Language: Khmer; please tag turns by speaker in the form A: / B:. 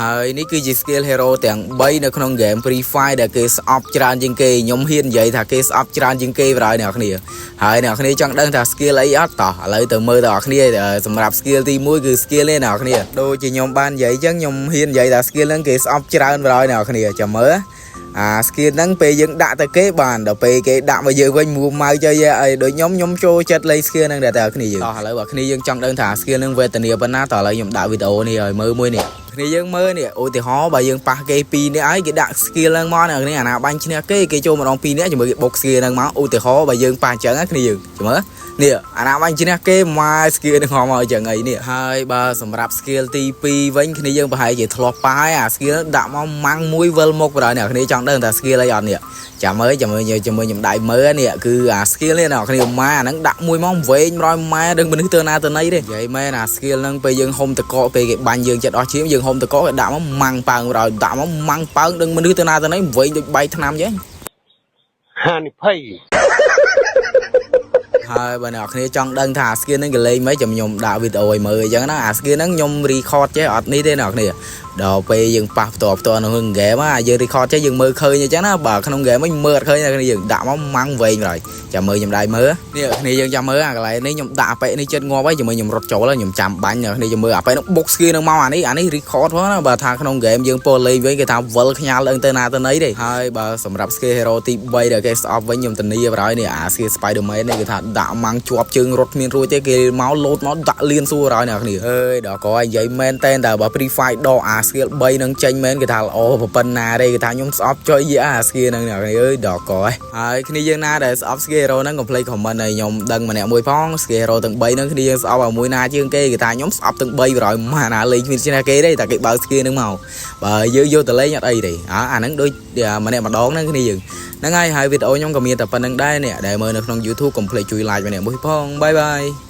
A: ហើយនេះគឺជា skill hero ទាំង3នៅក្នុង game Free Fire ដែលគេស្អប់ច្រើនជាងគេខ្ញុំហ៊ាននិយាយថាគេស្អប់ច្រើនជាងគេបាទអ្នកនរហើយអ្នកនរចង់ដឹងថា skill អីអត់តោះឥឡូវទៅមើលតើអ្នកនរសម្រាប់ skill ទី1គឺ skill នេះអ្នកនរដូចជាខ្ញុំបាននិយាយអញ្ចឹងខ្ញុំហ៊ាននិយាយថា skill ហ្នឹងគេស្អប់ច្រើនបាទអ្នកនរចាំមើលskill ហ្នឹងពេលយើងដាក់ទៅគេបានដល់ពេលគេដាក់មកយើងវិញមួម៉ៅចុយអីដូចខ្ញុំចូលចិត្តលេង skill ហ្នឹងដែរតែអ្នកនរយើងឥឡូវអ្នកនរយើងចង់ដឹងថា skill ហ្នឹងវេទនាប៉ុណ្ណាតោះឥឡូវខ្ញុំដាក់វីដេអូនេះឲ្យមើលមួយនេះគ្នាយើងមើលនេះឧទាហរណ៍បើយើងប៉ះគេ2នាក់ហើយគេដាក់ skill ហ្នឹងមកអ្នកគ្នាអាណាបាញ់ឈ្នះគេចូលម្ដង2នាក់ជាមួយគេបុក skill ហ្នឹងមកឧទាហរណ៍បើយើងប៉ះអញ្ចឹងគ្នាយើងចាំមើលនេះអាណាបាញ់ឈ្នះគេមក skill ហ្នឹងមកអញ្ចឹងអីនេះហើយបើសម្រាប់ skill ទី2វិញគ្នាយើងប្រហែលជាធ្លាប់ប៉ះហើយអា skill ដាក់មកម៉ាំងមួយវិលមុខបាទអ្នកគ្នាចង់ដឹងថា skill អីអត់នេះចាំមើលខ្ញុំដៃមើលនេះគឺអា skill នេះអ្នកគ្នាម៉ាអាហ្នឹងដាក់មួយមកវែង100ម៉ែដឹងមនុស្សទៅណាទៅណីទេនិយាយមែនអា skill ហ្នឹងពេលយើងហុំតកកពេលគេបាញ់យើងចិត្តអស់ឈាមយើងហុំតកកគេដាក់មកម៉ាំងប៉ើងដល់ដាក់មកម៉ាំងប៉ើងដឹងមនុស្សទៅណាទៅណីវែងដូចបាយថ្នាំអញ្ចឹង
B: ហានិភ័យ
A: ហើយបើអ្នកគ្នាចង់ដឹងថា skill ហ្នឹងគេលេងមិនខ្ញុំដាក់វីដេអូឲ្យមើលអញ្ចឹងណាអា skill ហ្នឹងខ្ញុំ record ចេះអត់នេះទេអ្នកគ្នាដល់ពេលយើងប៉ះផ្ទាល់ក្នុង game យើង record ចេះយើងមើលឃើញអញ្ចឹងណាបើក្នុង game មិនមើលអត់ឃើញអ្នកគ្នាយើងដាក់មកម៉ាំងវែងហើយចាំមើលខ្ញុំដៃមើលនេះគ្នាយើងចាំមើលអាកន្លែងនេះខ្ញុំដាក់អាប៉ែនេះចិត្តងាប់ហើយជាមួយខ្ញុំរត់ចូលខ្ញុំចាំបាញ់អ្នកគ្នាចាំមើលអាប៉ែនោះបុក skill ហ្នឹងមកអានេះ record ផងណាបើថាក្នុង game យើងពោលលេងវិញគេថាវិលខ្ញាល់ឡើងទៅណាទៅណីទេហើយបើសម្រាប់ skill hero ទី3ដែលគេស្អប់វិញខ្ញុំធានាប្រហែលនេះអា skill Spider-Man នេះគេថាដាក់ម៉ាំងជាប់ជើងរត់មានរួចទេគេមកលោតមកដាក់លៀនសួរហើយអ្នកគ្នាអើយដល់ក៏និយាយមែនតែតែបើ Free Fire ដកអា skill 3នឹងចេញមែនគេថាល្អប៉ុណ្ណាទេគេថាខ្ញុំស្អប់ចុយអា skill ហ្នឹងអ្នកគ្នាអើយដល់ក៏ហើយគ្នាយើងណាដែលស្អប់ skill hero ហ្នឹងកុំភ្លេច comment ឲ្យខ្ញុំដឹងម្នាក់មួយផង skill hero ទាំង3ហ្នឹងគ្នាយើងស្អប់ឲ្យមួយណាជាងគេគេថាខ្ញុំស្អប់ទាំង3ប្រហែលម៉ាណាលេងគ្មានឈ្នះគេទេតែគេបើ skill ហ្នឹងមកបើយើងយកទៅលេងអត់អីទេអាហ្នឹងដូចម្នាក់ម្ដងហ្នឹងគ្នាយើងហ្នឹងហើយវីដេអូខ្ញុំក៏មានតែប៉ុណ្្នឹងដែរអ្នកដែលមើលនៅក្នុង YouTube កុំភ្លេចជួយ like ម្នាក់មួយផងបាយបាយ